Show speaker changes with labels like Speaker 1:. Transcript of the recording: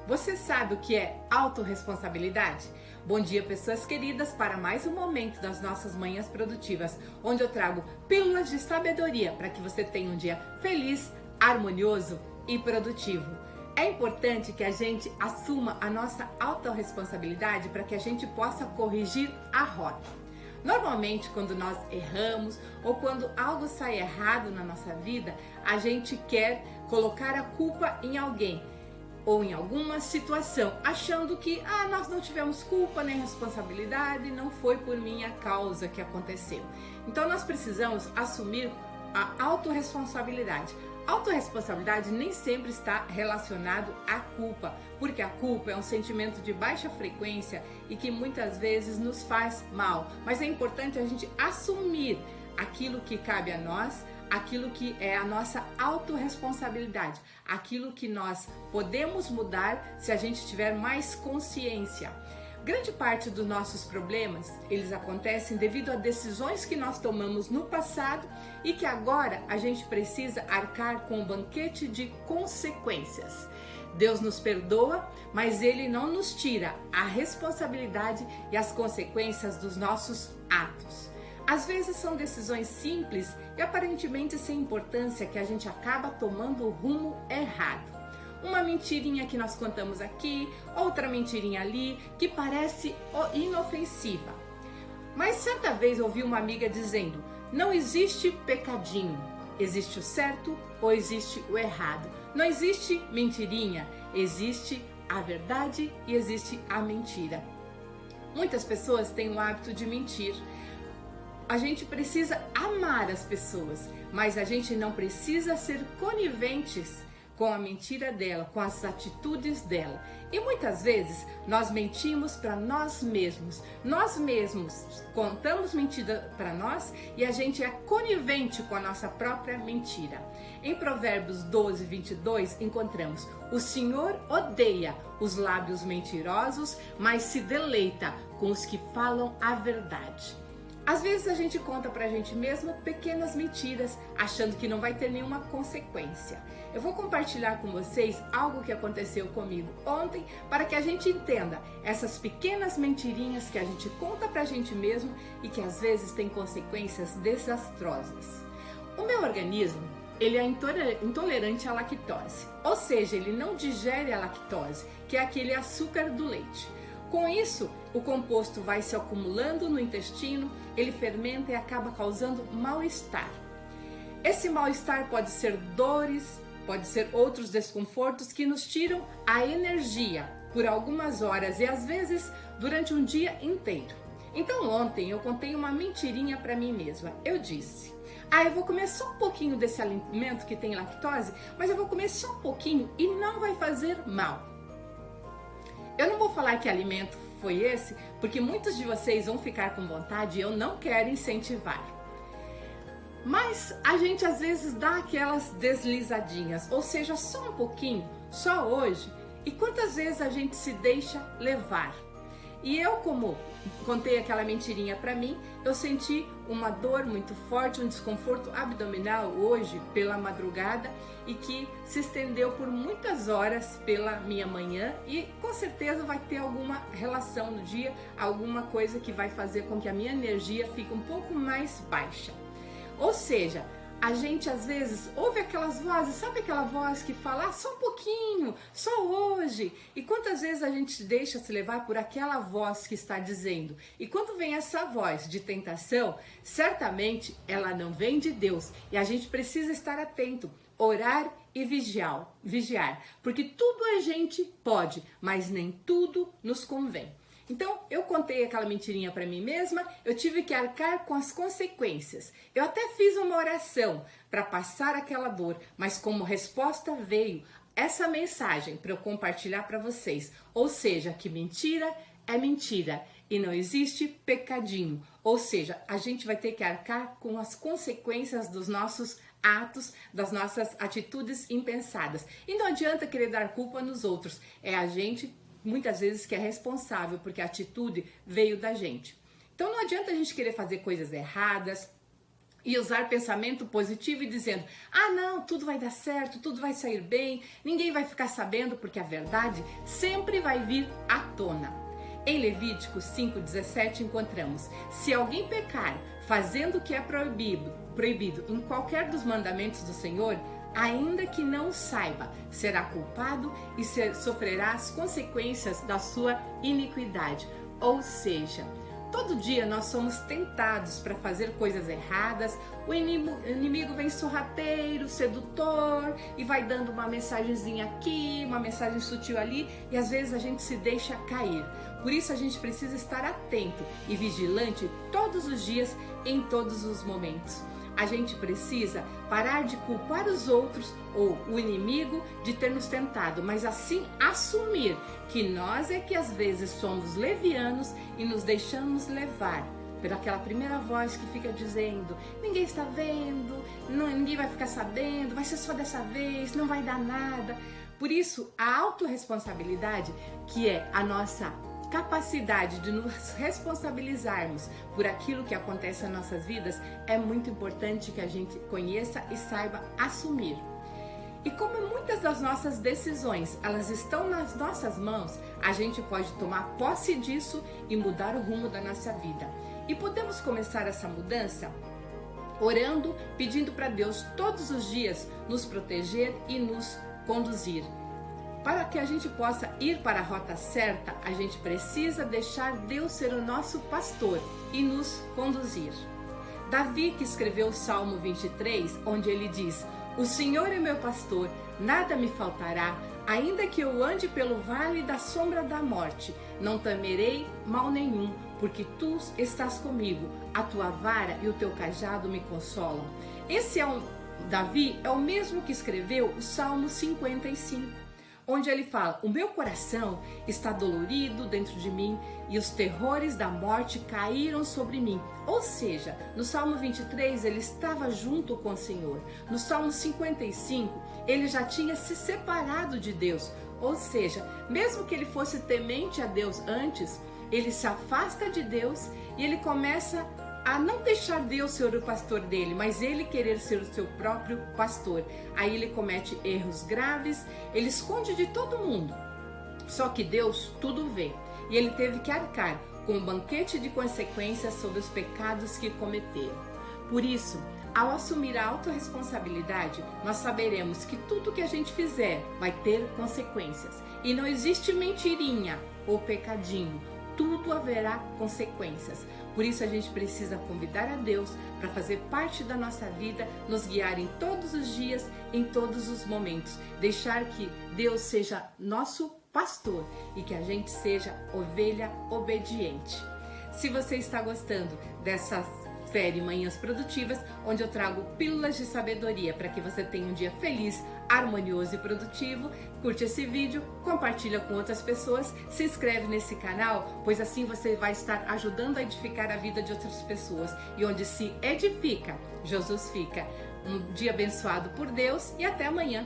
Speaker 1: Você sabe o que é autorresponsabilidade? Bom dia, pessoas queridas, para mais um momento das nossas manhãs produtivas, onde eu trago pílulas de sabedoria para que você tenha um dia feliz, harmonioso e produtivo. É importante que a gente assuma a nossa autorresponsabilidade para que a gente possa corrigir a rota. Normalmente, quando nós erramos ou quando algo sai errado na nossa vida, a gente quer colocar a culpa em alguém ou em alguma situação, achando que nós não tivemos culpa nem responsabilidade, não foi por minha causa que aconteceu. Então nós precisamos assumir a autorresponsabilidade. Autorresponsabilidade nem sempre está relacionado à culpa, porque a culpa é um sentimento de baixa frequência e que muitas vezes nos faz mal. Mas é importante a gente assumir aquilo que cabe a nós, aquilo que é a nossa autorresponsabilidade, aquilo que nós podemos mudar se a gente tiver mais consciência. Grande parte dos nossos problemas, eles acontecem devido a decisões que nós tomamos no passado e que agora a gente precisa arcar com um banquete de consequências. Deus nos perdoa, mas Ele não nos tira a responsabilidade e as consequências dos nossos atos. Às vezes são decisões simples e aparentemente sem importância que a gente acaba tomando o rumo errado. Uma mentirinha que nós contamos aqui, outra mentirinha ali, que parece inofensiva. Mas certa vez ouvi uma amiga dizendo: não existe pecadinho, existe o certo ou existe o errado. Não existe mentirinha, existe a verdade e existe a mentira. Muitas pessoas têm o hábito de mentir. A gente precisa amar as pessoas, mas a gente não precisa ser coniventes com a mentira dela, com as atitudes dela. E muitas vezes nós mentimos para nós mesmos. Nós mesmos contamos mentira para nós e a gente é conivente com a nossa própria mentira. Em Provérbios 12, 22, encontramos: o Senhor odeia os lábios mentirosos, mas se deleita com os que falam a verdade. Às vezes a gente conta pra gente mesmo pequenas mentiras, achando que não vai ter nenhuma consequência. Eu vou compartilhar com vocês algo que aconteceu comigo ontem para que a gente entenda essas pequenas mentirinhas que a gente conta pra gente mesmo e que às vezes tem consequências desastrosas. O meu organismo, ele é intolerante à lactose, ou seja, ele não digere a lactose, que é aquele açúcar do leite. Com isso, o composto vai se acumulando no intestino, ele fermenta e acaba causando mal-estar. Esse mal-estar pode ser dores, pode ser outros desconfortos que nos tiram a energia por algumas horas e às vezes durante um dia inteiro. Então ontem eu contei uma mentirinha para mim mesma. Eu disse: eu vou comer só um pouquinho desse alimento que tem lactose, mas eu vou comer só um pouquinho e não vai fazer mal. Eu não vou falar que alimento foi esse, porque muitos de vocês vão ficar com vontade e eu não quero incentivar. Mas a gente às vezes dá aquelas deslizadinhas, ou seja, só um pouquinho, só hoje. E quantas vezes a gente se deixa levar? E eu, como contei aquela mentirinha pra mim, eu senti uma dor muito forte, um desconforto abdominal hoje pela madrugada e que se estendeu por muitas horas pela minha manhã e com certeza vai ter alguma relação no dia, alguma coisa que vai fazer com que a minha energia fique um pouco mais baixa. Ou seja, a gente às vezes ouve aquelas vozes, sabe aquela voz que fala só um pouquinho, só hoje? E quantas vezes a gente deixa se levar por aquela voz que está dizendo? E quando vem essa voz de tentação, certamente ela não vem de Deus e a gente precisa estar atento, orar e vigiar, porque tudo a gente pode, mas nem tudo nos convém. Então, eu contei aquela mentirinha para mim mesma, eu tive que arcar com as consequências. Eu até fiz uma oração para passar aquela dor, mas como resposta veio essa mensagem para eu compartilhar para vocês. Ou seja, que mentira é mentira e não existe pecadinho. Ou seja, a gente vai ter que arcar com as consequências dos nossos atos, das nossas atitudes impensadas. E não adianta querer dar culpa nos outros, é a gente muitas vezes que é responsável, porque a atitude veio da gente. Então não adianta a gente querer fazer coisas erradas e usar pensamento positivo e dizendo: ah não, tudo vai dar certo, tudo vai sair bem, ninguém vai ficar sabendo, porque a verdade sempre vai vir à tona. Em Levítico 5,17 encontramos: se alguém pecar fazendo o que é proibido em qualquer dos mandamentos do Senhor, ainda que não saiba, será culpado e sofrerá as consequências da sua iniquidade. Ou seja, todo dia nós somos tentados para fazer coisas erradas. O inimigo vem sorrateiro, sedutor e vai dando uma mensagenzinha aqui, uma mensagem sutil ali, e às vezes a gente se deixa cair. Por isso a gente precisa estar atento e vigilante todos os dias, em todos os momentos. A gente precisa parar de culpar os outros ou o inimigo de ter nos tentado, mas assim assumir que nós é que às vezes somos levianos e nos deixamos levar pelaquela primeira voz que fica dizendo: ninguém está vendo, ninguém vai ficar sabendo, vai ser só dessa vez, não vai dar nada. Por isso, a autorresponsabilidade, que é a nossa capacidade de nos responsabilizarmos por aquilo que acontece nas nossas vidas, é muito importante que a gente conheça e saiba assumir. E como muitas das nossas decisões, elas estão nas nossas mãos, a gente pode tomar posse disso e mudar o rumo da nossa vida. E podemos começar essa mudança orando, pedindo para Deus todos os dias nos proteger e nos conduzir. Para que a gente possa ir para a rota certa, a gente precisa deixar Deus ser o nosso pastor e nos conduzir. Davi, que escreveu o Salmo 23, onde ele diz: o Senhor é meu pastor, nada me faltará. Ainda que eu ande pelo vale da sombra da morte, não temerei mal nenhum, porque tu estás comigo, a tua vara e o teu cajado me consolam. Davi é o mesmo que escreveu o Salmo 55. Onde ele fala: o meu coração está dolorido dentro de mim e os terrores da morte caíram sobre mim. Ou seja, no Salmo 23 ele estava junto com o Senhor. No Salmo 55 ele já tinha se separado de Deus. Ou seja, mesmo que ele fosse temente a Deus antes, ele se afasta de Deus e ele começa a não deixar Deus ser o pastor dele, mas ele querer ser o seu próprio pastor. Aí ele comete erros graves, ele esconde de todo mundo. Só que Deus tudo vê. E ele teve que arcar com um banquete de consequências sobre os pecados que cometeram. Por isso, ao assumir a autorresponsabilidade, nós saberemos que tudo que a gente fizer vai ter consequências. E não existe mentirinha ou pecadinho. Tudo haverá consequências. Por isso a gente precisa convidar a Deus para fazer parte da nossa vida, nos guiar em todos os dias, em todos os momentos. Deixar que Deus seja nosso pastor e que a gente seja ovelha obediente. Se você está gostando dessas série Manhãs Produtivas, onde eu trago pílulas de sabedoria para que você tenha um dia feliz, harmonioso e produtivo, curte esse vídeo, compartilha com outras pessoas, se inscreve nesse canal, pois assim você vai estar ajudando a edificar a vida de outras pessoas. E onde se edifica, Jesus fica. Um dia abençoado por Deus e até amanhã.